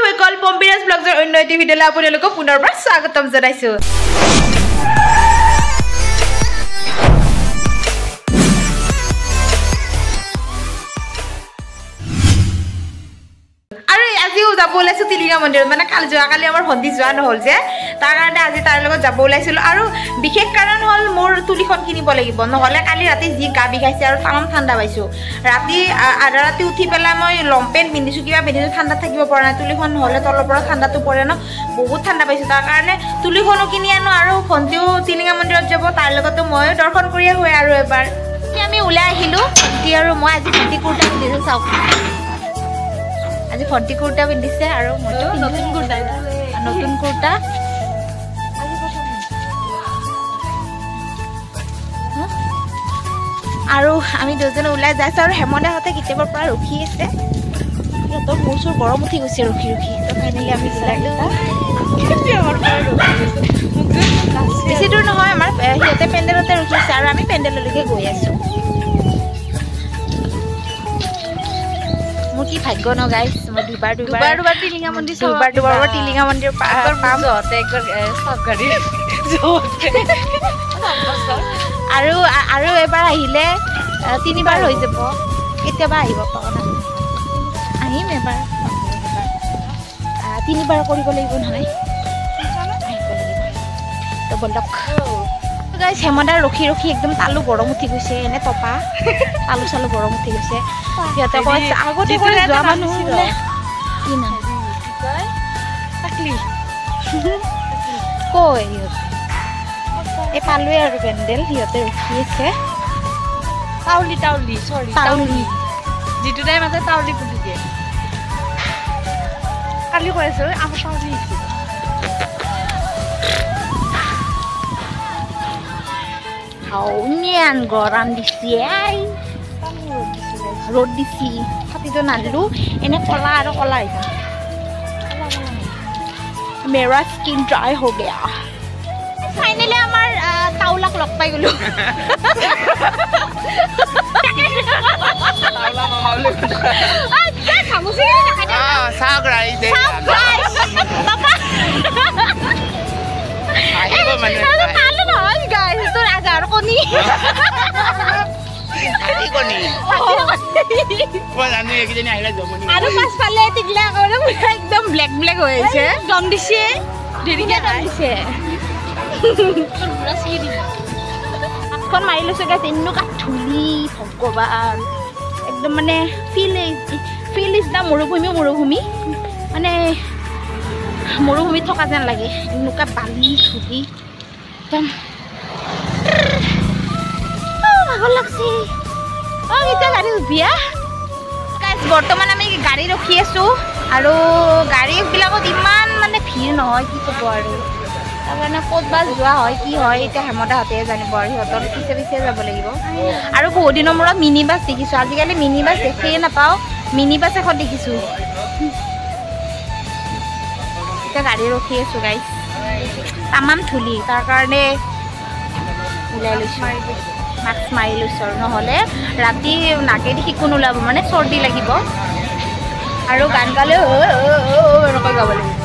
হৈ গ'ল পম্পিৰাজ ব্লগৰ অন্য এটি ভিডিঅ'লৈ আপোনালোকক পুনৰবাৰ স্বাগতম জনাইছো আজিও যাব ওলাইছো টিলিঙা মন্দিৰত মানে যোৱাকালি আমাৰ ভণ্টি যোৱা নহ'ল যে তাৰ কাৰণে আজি তাৰ লগত যাব ওলাইছিলো আৰু বিশেষ কাৰণ হ'ল মোৰ তুলিখন কিনিব লাগিব নহ'লে কালি ৰাতি যি গা বিষাইছে আৰু তামাম ঠাণ্ডা পাইছো ৰাতি আধা ৰাতি উঠি পেলাই মই লংপেণ্ট পিন্ধিছো কিবা পিন্ধিছো ঠাণ্ডা থাকিব পৰা নাই তুলিখন নহ'লে তলৰ পৰা ঠাণ্ডাটো পৰে ন বহুত ঠাণ্ডা পাইছো তাৰ কাৰণে তুলিখনো কিনি আনো আৰু ভণ্টিও টিলিঙা মন্দিৰত যাব তাৰ লগতো ময়ো দৰ্শন কৰি আহোঁ আৰু এবাৰ আমি ওলাই আহিলো ভণ্টি আৰু মই আজি ভণ্টি কুৰ্তা পিন্ধিছো চাওক আজি ভণ্টি কুৰ্তা পিন্ধিছে আৰু মইতো নতুন কুৰ্তা আৰু আমি দুজনে ওলাই যাইছো আৰু হেমদাহঁতে কেতিয়াবাৰ পৰা ৰখি আছে সিহঁতৰ মোৰ চোৰ গৰম উঠি গৈছে ৰখি তো ফাইনেলি আমি বেছি দূৰ নহয় আমাৰ সিহঁতে পেণ্ডেলতে ৰখি আছে আৰু আমি পেণ্ডেললৈকে গৈ আছো মোৰ কি ভাগ্য ন গাইছ মই দুবাৰ টিলিঙা মন্দিৰ টিলিঙা মন্দিৰ পাম আৰু এবাৰ আহিলে তিনিবাৰ হৈ যাব কেতিয়াবা আহিব পাওঁ না আহিম এবাৰ তিনিবাৰ কৰিব লাগিব নহয় আহিব লাগিব তো বলক গাইছ হেমদাৰ ৰখি একদম তালু গৰম উঠি গৈছে এনে টপা তালু চালু গৰম উঠি গৈছে সিহঁতে কয় আগতে যোৱা মানুহ কি নাম কৈ এই পালোৱে আৰু পেণ্ডেল সিহঁতে ৰখি আছে তাউলি যিটো টাইম আছে তাউলি বুলি দিয়ে কালি কৈ আছো আমাৰ তাউলি হাউনিয়ান গৰম দিছে ৰ'দ দিছি ছাতিটো নানিলো এনে কলা আৰু কলা হৈছে মেৰা স্কিন ড্ৰাই হৈ গয়া ফাইনেলি আমাৰ তাউলাক লগ পাই গলো একদম ব্লেক হৈ আছে দম দিছে হাতখন মাৰি লৈছো গাইছ এনেকুৱা ধূলি ভগৱান একদম মানে ফিল ইজ দা মৰুভূমি মানে মৰুভূমিত থকা যেন লাগে এনেকুৱা বালি ধূলি একদম ভাগৰ লাগছে এতিয়া গাড়ী উঠিয়া গাইছ বৰ্তমান আমি গাড়ী ৰখি আছো আৰু গাড়ীবিলাকত ইমান মানে ভিৰ নহয় কি ক'ব আৰু তাৰমানে ক'ত বা যোৱা হয় কি হয় এতিয়া হেমদাহঁতে জানিব আৰু সিহঁতৰ পিছে যাব লাগিব আৰু বহুত দিনৰ মূৰত মিনি বাছ দেখিছোঁ আজিকালি মিনি বাছ দেখিয়ে নাপাওঁ মিনি বাছ এখন দেখিছোঁ এতিয়া গাড়ী ৰখি আছোঁ গাইছ তামাম ধূলি তাৰ কাৰণে ওলাই লৈছোঁ মাস্ক মাৰি লৈছোঁ আৰু নহ'লে ৰাতি নাকেদি শিকোন ওলাব মানে চৰ্দি লাগিব আৰু গান গালে এনেকৈ গাব লাগিব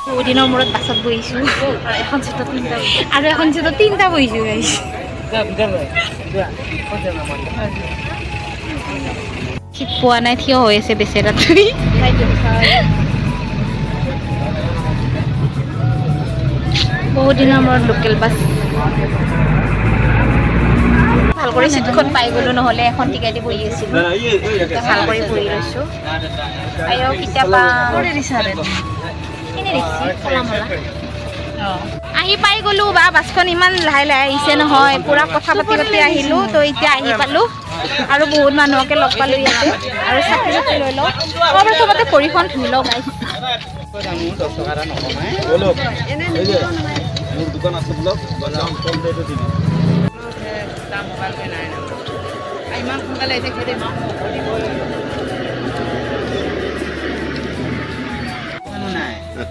বহুদিনৰ মূৰত বাছত বহিছোঁ আৰু এখন চিটত তিনিটা বহিছোঁ গাইছ চিট পোৱা নাই থিয় হৈ আছে বেচেৰা তুমি বহুত দিনৰ মূৰত লোকেল বাছ ভাল কৰি চিটখন পাই গ'লো নহ'লে এখন টিকেট দি বহি আছিলোঁ ভাল কৰি বহি লৈছোঁ আৰু কেতিয়াবা আহি পাই গ'লো বা বাছখন ইমান লাহে আহিছে নহয় পুৰা কথা পাতি আহিলোঁ তো এতিয়া আহি পালোঁ আৰু বহুত মানুহকে লগ পালোঁ ইয়াতে আৰু চাকি লৈ লওঁ প্ৰথমতে ভৰিখন ধুই লওঁ গাইছ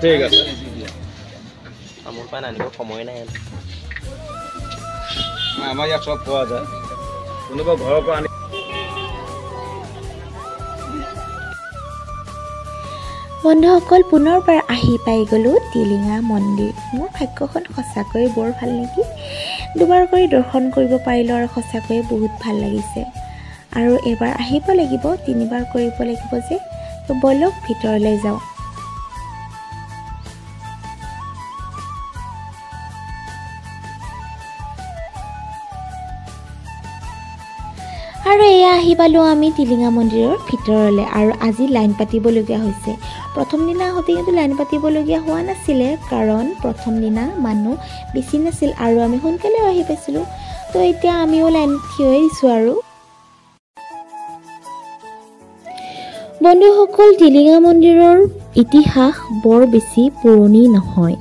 ঠিক আছে মোৰ পাই নানিব সময় নাই আমাৰ ইয়াত চব পোৱা যায় কোনোবা ঘৰৰ পৰা আনি বন্ধুসকল পুনৰবাৰ আহি পাই গ'লোঁ টিলিঙা মন্দিৰ মোৰ ভাগ্যখন সঁচাকৈ বৰ ভাল নেকি দুবাৰ কৰি দৰ্শন কৰিব পাৰিলোঁ আৰু সঁচাকৈয়ে বহুত ভাল লাগিছে আৰু এবাৰ আহিব লাগিব তিনিবাৰ কৰিব লাগিব যে তো বলক ভিতৰলৈ যাওঁ আৰু এয়া আহি পালোঁ আমি টিলিঙা মন্দিৰৰ ভিতৰলৈ আৰু আজি লাইন পাতিবলগীয়া হৈছে প্ৰথম দিনা আহোঁতে কিন্তু লাইন পাতিবলগীয়া হোৱা নাছিলে কাৰণ প্ৰথম দিনা মানুহ বেছি নাছিল আৰু আমি সোনকালে আহি পাইছিলোঁ তো এতিয়া আমিও লাইন থিয় দিছোঁ আৰু বন্ধুসকল টিলিঙা মন্দিৰৰ ইতিহাস বৰ বেছি পুৰণি নহয়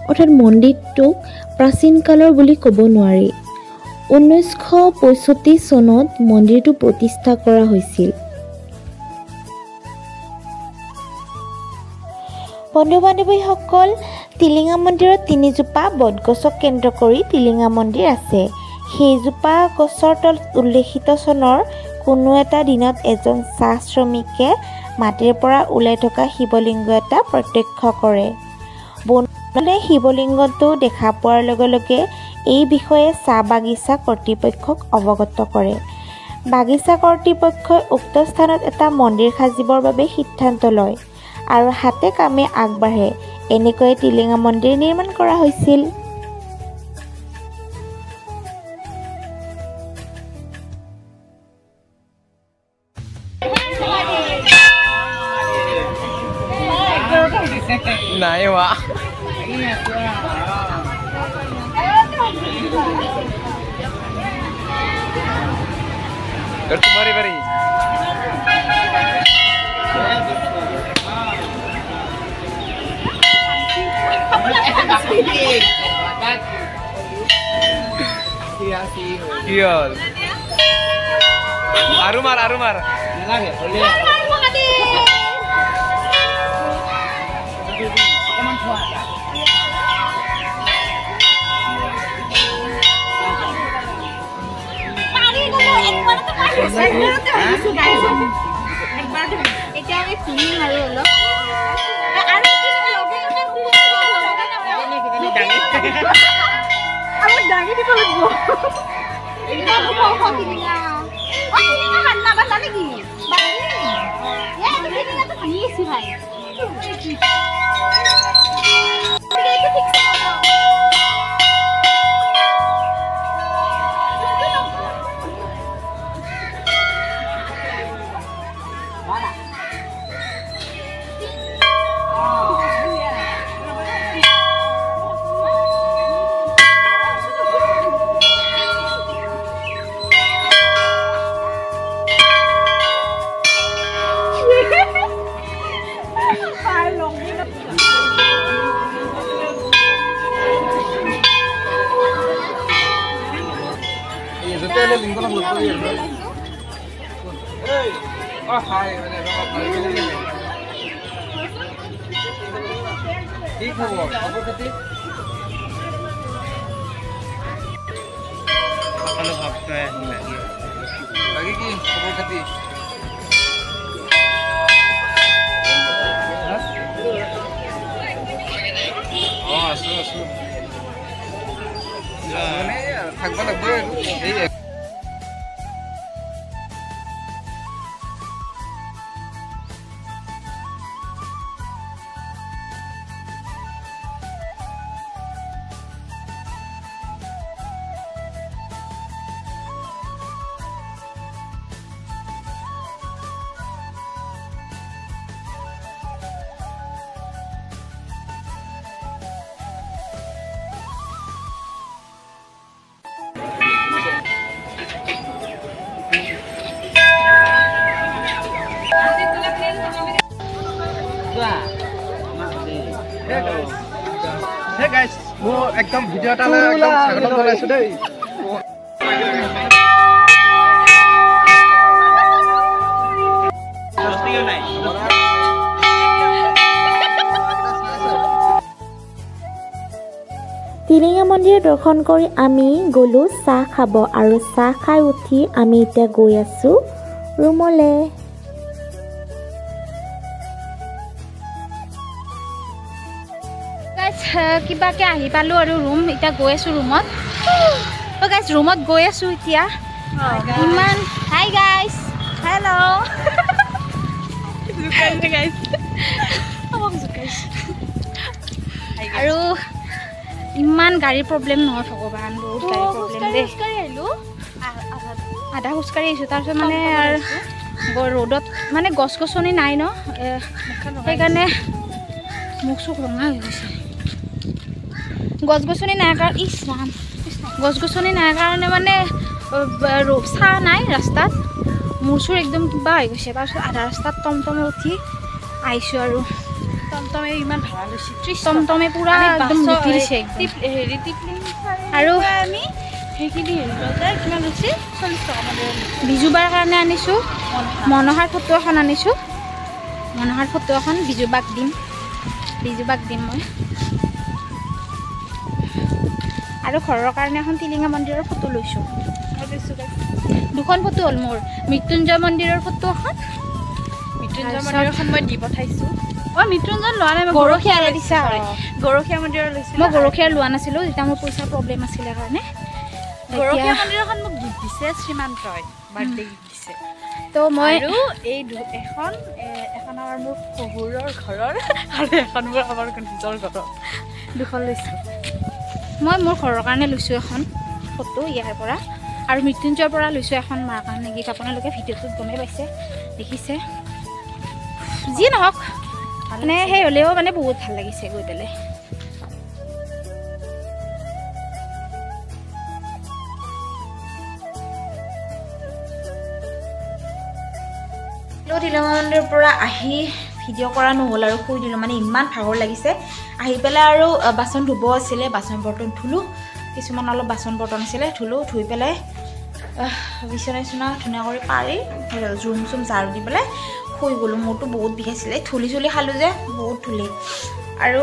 অৰ্থাৎ মন্দিৰটোক প্ৰাচীন কালৰ বুলি ক'ব নোৱাৰি 1965 চনত মন্দিৰটো প্ৰতিষ্ঠা কৰা হৈছিল বন্ধু বান্ধৱীসকল টিলিঙা মন্দিৰত তিনিজোপা বটগছক কেন্দ্ৰ কৰি টিলিঙা মন্দিৰ আছে সেইজোপা গছৰ তলত উল্লেখিত চনৰ কোনো এটা দিনত এজন চাহ শ্ৰমিকে মাটিৰ পৰা ওলাই থকা শিৱলিংগ এটা প্ৰত্যক্ষ কৰে বন্ধুসকলে শিৱলিংগটো দেখা পোৱাৰ লগে লগে এই বিষয়ে চাহ বাগিচা কৰ্তৃপক্ষক অৱগত কৰে বাগিচা কৰ্তৃপক্ষই উক্ত স্থানত এটা মন্দিৰ সাজিবৰ বাবে সিদ্ধান্ত লয় আৰু হাতে কামে আগবাঢ়ে এনেকৈ টিলিঙা মন্দিৰ নিৰ্মাণ কৰা হৈছিল নাই वा कर तुम्हारी बारी कियल आरु मार नालागे অকমান খোৱা পাৰি গলো একবাৰতে পাৰি একবাৰতে এতিয়া আমি ফিলিং আৰু অলপ আৰু ডাঙি দিব লাগিব এটা খাও ফিলিংা হান্না বালা নেকি বালি এ ফিলিংা তো ভাঙি আছে ভাই ठीक है वो खबर कति हेलो भागता है लगी की खबर कति हां আসো মানে থাকবা লাগবে এই Hey guys, mo ekdom video ta lai ekdom channel bolaisu dei. টিলিঙা মন্দিৰ দৰ্শন কৰি আমি গ'লো চাহ খাব আৰু চাহ খাই উঠি আমি এতিয়া গৈ আছো ৰুমলৈ। কিবাকে আহি পালোঁ আৰু ৰুম এতিয়া গৈ আছোঁ ৰুমত। গাইজ ৰুমত গৈ আছোঁ এতিয়া। ইমান হাই গাইজ হেল্ল' আৰু ইমান গাড়ীৰ প্ৰব্লেম নহয় ভগৱান, বহুত গাড়ীৰ প্ৰব্লেম দেই। আধা খোজকাঢ়ি আহিছোঁ তাৰপিছত মানে ৰ'দত মানে গছ গছনি নাই ন, সেইকাৰণে মুখ চুখ ৰঙা হৈ গৈছে। গছ গছনি নাই কাৰণ গছ গছনি নাই কাৰণে মানে চাহ নাই ৰাস্তাত, মূৰ চুৰ একদম কিবা হৈ গৈছে। তাৰপিছত আধা ৰাস্তাত টমটমে উঠি আহিছোঁ আৰু টমটমে ইমান ভাড়া লৈছে, টমটমে পূৰা একদম লুটি দিছে আৰু আমি সেইখিনি কিমান লৈছে 40 টকা মানে। বিজুবাৰ কাৰণে আনিছোঁ মনোহাৰ ফটো এখন আনিছোঁ, মনোহাৰ ফটো এখন বিজুবাক দিম মই। আৰু ঘৰৰ কাৰণে এখন টিলিঙা মন্দিৰৰ ফটো লৈছোঁ। দুখন ফটো হ'ল মোৰ, মৃত্যুঞ্জয় মন্দিৰৰ ফটো এখন, মৃত্যুঞ্জয় মন্দিৰখন মই দি পঠাইছোঁ। মৃত্যুঞ্জয় লোৱা নাই, মই গৰখীয়াৰে দিছা। গৰখীয়া মন্দিৰৰ লৈছিলোঁ, মই গৰখীয়াৰ লোৱা নাছিলোঁ যেতিয়া মোৰ পইচাৰ প্ৰব্লেম আছিলে কাৰণে। গৰখীয়া মন্দিৰখন মোক গিফ্ট দিছে শ্ৰীমান্তই, বাৰ্থডে গিফ্ট দিছে। তো মই আৰু এই এখন আমাৰ মোৰ শহুৰৰ ঘৰৰ আৰু এখন মোৰ আমাৰ নিজৰ ঘৰৰ, দুখন লৈছোঁ। মই মোৰ ঘৰৰ কাৰণে লৈছোঁ এখন ফটো ইয়াৰ পৰা, আৰু মৃত্যুঞ্জয়ৰ পৰা লৈছোঁ এখন মাৰ কাৰণে গিফ্ট। আপোনালোকে ভিডিঅ'টোত গমেই পাইছে, দেখিছে। যি নহওক মানে সেই হ'লেও মানে বহুত ভাল লাগিছে গৈ পেলাই। টিলিঙা মন্দিৰৰ পৰা আহি ভিডিঅ' কৰা নহ'ল আৰু শুই দিলোঁ, মানে ইমান ভাগৰ লাগিছে। আহি পেলাই আৰু বাচন ধুব আছিলে, বাচন বৰ্তন ধুলোঁ, কিছুমান অলপ বাচন বৰ্তন আছিলে ধুলোঁ, ধুই পেলাই বিচনা চিচনা ধুনীয়া কৰি পাৰি ৰুম চুম ঝাৰু দি পেলাই শুই গ'লোঁ। মোৰতো বহুত বিষাইছিলে, ধূলি চুলি খালোঁ যে বহুত ধূলি। আৰু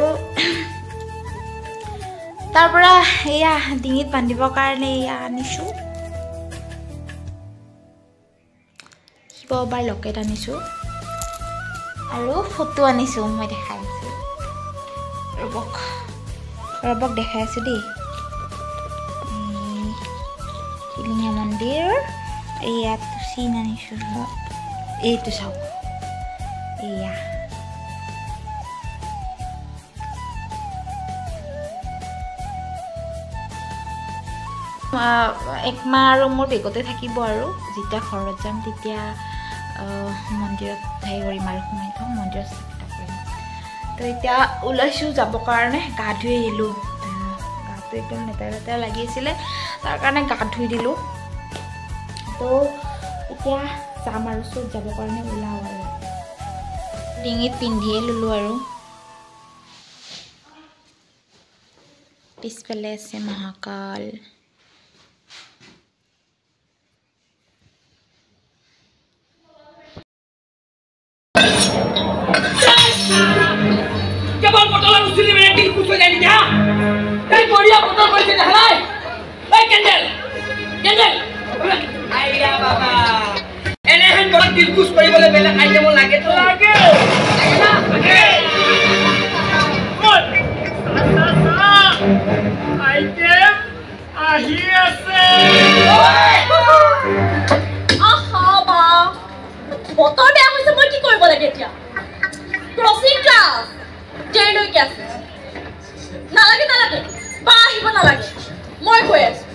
তাৰ পৰা এয়া ডিঙিত বান্ধিবৰ কাৰণে এয়া আনিছোঁ, শিৱবাৰ লকেট আনিছোঁ আৰু ফটো আনিছোঁ। মই দেখাই আছোঁ, ৰবক দেখাই আছোঁ দেই। টিলিঙা মন্দিৰ ইয়াত চিন আনিছোঁ, এইটো চাওক, এয়া একমাহ আৰু মোৰ বেগতে থাকিব, আৰু যেতিয়া ঘৰত যাম তেতিয়া মন্দিৰত হেৰি কৰিম আৰু সোমাই থওঁ, মন্দিৰত চেষ্টা কৰিম। তো এতিয়া ওলাইছোঁ যাবৰ কাৰণে, গা ধুই আহিলোঁ। গাটো একদম লেতেৰা লেতেৰা লাগি আছিলে, তাৰ কাৰণে গা ধুই দিলোঁ। তো এতিয়া যাম আৰু চব যাবৰ কাৰণে ওলাওঁ আৰু ডিঙিত পিন্ধিয়ে ল'লোঁ। আৰু পিছফালে আছে মহাকাল। কেবল বটলৰ উচুলি মেৰে দিল কুছ হৈ যায় নেকি হা? তাই বঢ়িয়া বটল কৰিছে দেখালাই। এই কেণ্ডেল আইয়া বাবা, এনেহেন বটল দিল কুছ কৰিবলৈ বেলেগ আইটেম লাগে তো লাগে আইটেম আহি আছে। আহা বা বতৰ বেয়া হৈছে, মই কি কৰিব লাগে এতিয়া? ক্ৰছিং ক্লাছ যেইলৈকে আছে নালাগে বা আহিব নালাগে, মই কৈ আছোঁ।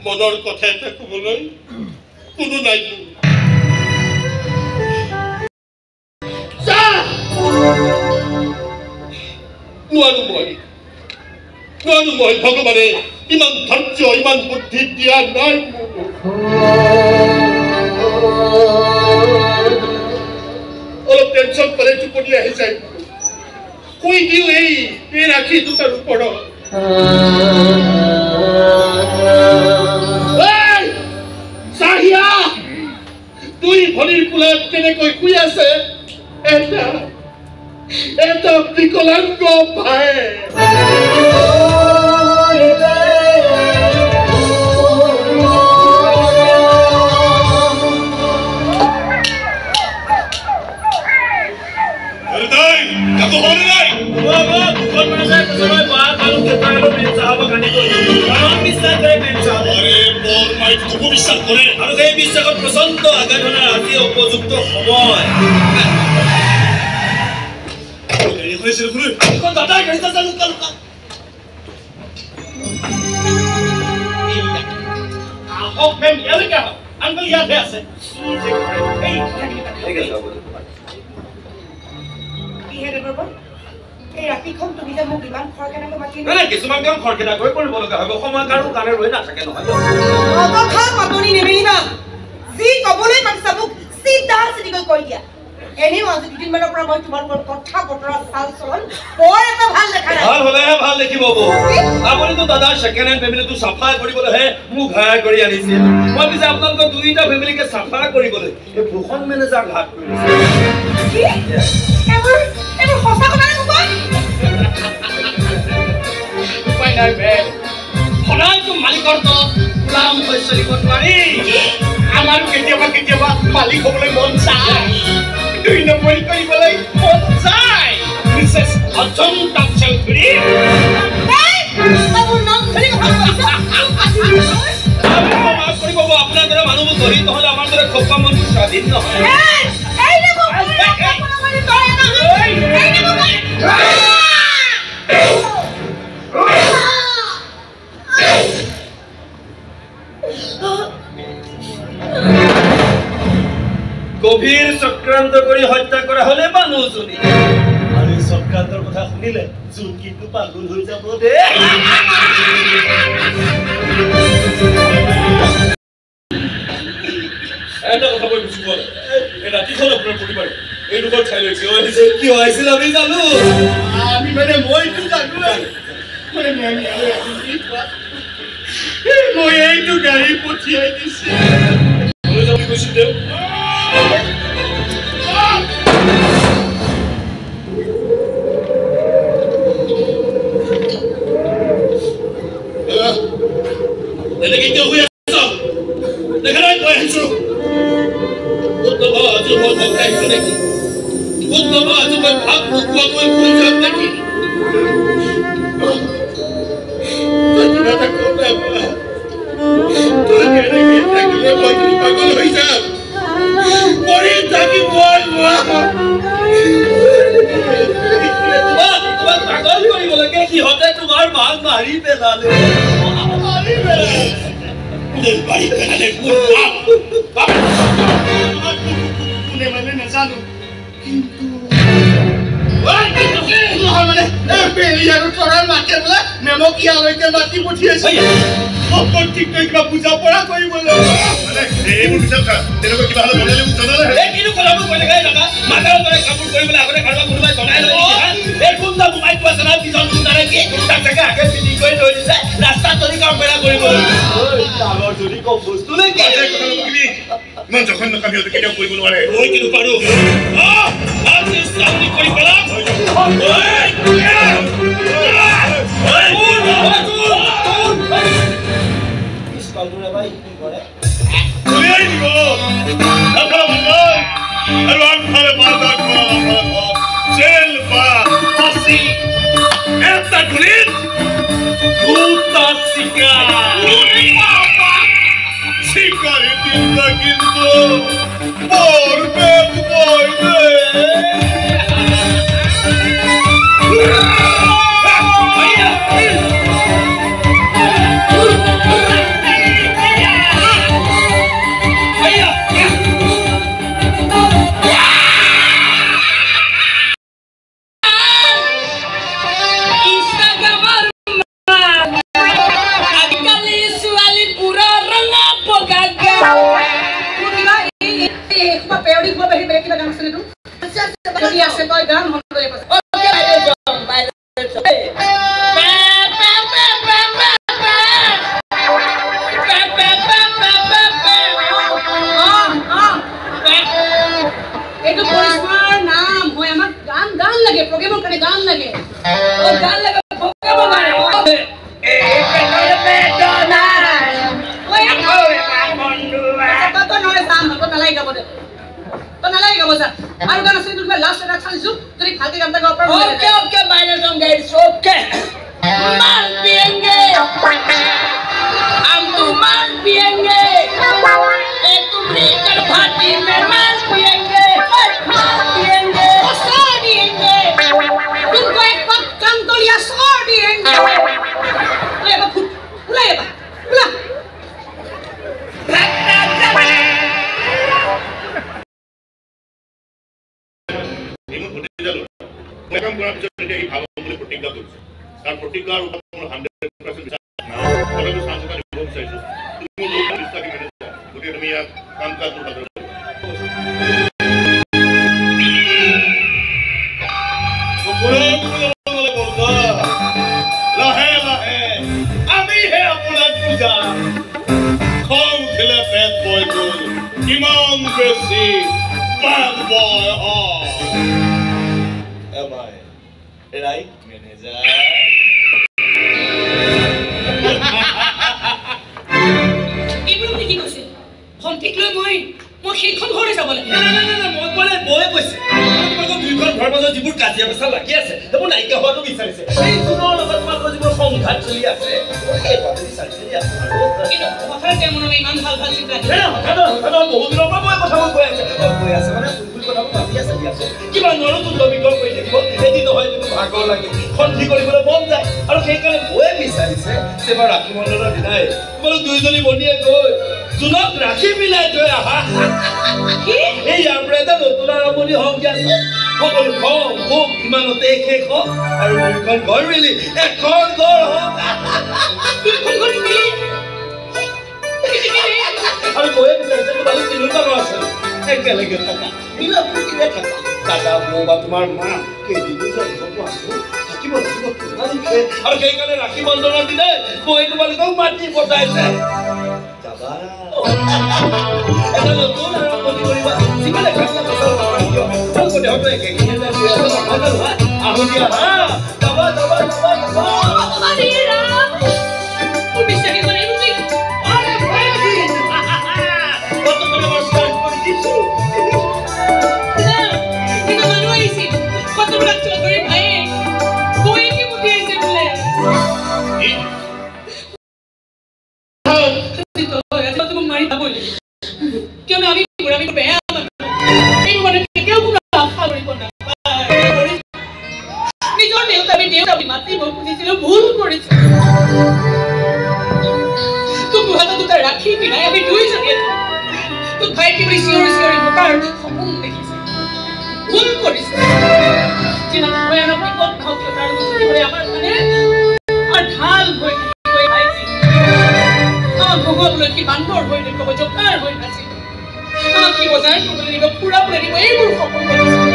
মনৰ কথা এটা ক'বলৈ কোনো নাই নোৱাৰো মই ভগৱানে ইমান ধৈৰ্য ইমান বুদ্ধি দিয়া নাই অলপ টেনশ্যন পালে টোপনি আহি যায় শুই দিওঁ এই ৰাখি দুটাৰ ওপৰত দুই ভৰিৰ কোলাত কেনেকৈ শুই আছে এটা বিকলাংগ ভাই বিশ্বাস কৰে আৰু সেই বিশ্বাসত প্ৰচণ্ড আঘাত হোৱাৰ আজি উপযুক্ত সময় ইয়াতে আছে কিছুমান কাম খৰখেদাকৈ কৰিব লগা হ'ব সময় কাৰণে ৰৈ নাথাকে নহয় যি কবলৈ মাতিছা মোক চিধা চিধিকৈ কৈ দিয়া এনেও আজি দুদিনমানৰ পৰা মই তোমালোকৰ কথা বতৰা চাল চলন বৰ এটা ভাল দেখা নাই ভাল হ'লেহে ভাল দেখিব আপুনিতো দাদা ছেকেণ্ড হেণ্ড ফেমিলিটো চাফা কৰিবলৈহে মোক হায়াৰ কৰি আনিছিল মই পিছে আপোনালোকৰ দুইটা ফেমিলিকে চাফা কৰিবলৈ এই ভূষণ মেনেজাৰ ঘাট কৰিছে এইবোৰ সঁচা কথা নে কোৱা উপায় নাই বেগ সদায়তো মালিকৰ তলত গোলাম হৈ চলিব নোৱাৰি আমাৰো কেতিয়াবা মালিক হ'বলৈ মন যায় দুই নম্বৰী কৰিবলৈ মন যায় মিছেছ অজন্তা চৌধুৰী আপোনাৰ দৰে মানুহবোৰ ধৰি নহ'লে আমাৰ দৰে খোপা মনটো স্বাধীন নহয় গভীৰ চক্ৰান্ত কৰি হত্যা কৰা হলে মানুহজনী আৰু এই চক্ৰান্তৰ কথা শুনিলে জোন কিন্তু পাগল হৈ যাব দে এটা কথা মই বুজি পোৱা এই ৰাতিখন আপোনাৰ প্ৰতিবাৰ এই দুখন চাই লৈ কিয় আহিছিল আমি জানো আমি মানে মইতো জানো মানে মই এইটো গাড়ী পঠিয়াই দিছে যাবি কৈছিল দেউ আমাক মাৰি পেলালে কোনে মানে নাজানো কিন্তু মেমক ইয়ালৈকে মাতি পঠিয়াইছে ঠিক কিবা বুজা পৰা কৰিবলৈ এইবোৰ বিচাৰ তেনেকুৱা কিবা হ'লে বনালে মোক জনালে কিন্তু কথাবোৰ কৈ থাকে দাদা মাথাৰ দৰে কাপোৰ কৰিবলৈ আগতে কাৰোবাৰ কোনোবাই জনাই লয় এই কোনটা মোবাইলটো আছে না পিছন জানে কি তাক তাকে আগে ফিটিং কৰি থৈ দিছে ৰাস্তাত যদি কাম পেৰা কৰিবলৈ ডাঙৰ যদি কম বস্তু নে কি ইমান যখন নকামি হতে কেতিয়াও কৰিব নোৱাৰে ঐ কিন্তু পাৰো আজি সামনে কৰি পেলা নিজৰ দেউতা গাখীৰ পিনাই আমি দুইজনে তোক ভাইটি বুলি চিঞৰি বোকাৰ সপোন দেখিছে ভুল কৰিছে যিমান ভয়ানক বিপদ হওক তাৰ গতি কৰি আমাৰ মানে আৰু ঢাল হৈ গৈ ভাইটি আমাৰ ভগৱানলৈ কি বান্দৰ হৈ দেখুৱাব জোকাৰ হৈ নাছিল আমাক কি বজাৰ কৰিবলৈ দিব ফুৰাবলৈ দিব এইবোৰ সপোন কৰিছিল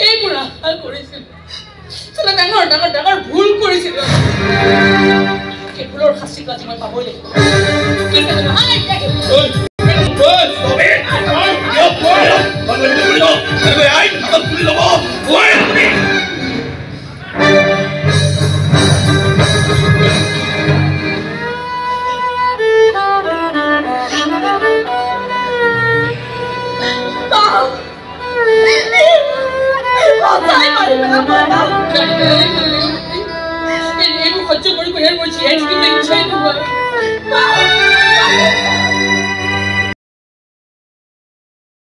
এইবোৰ আশা কৰিছিল চলা ডাঙৰ ডাঙৰ ডাঙৰ ভুল কৰিছিল এই ভুলৰ শাস্তিটো আজি মই পাবই লাগিব এইবোৰ সহ্য কৰিব হেৰি কৰিছে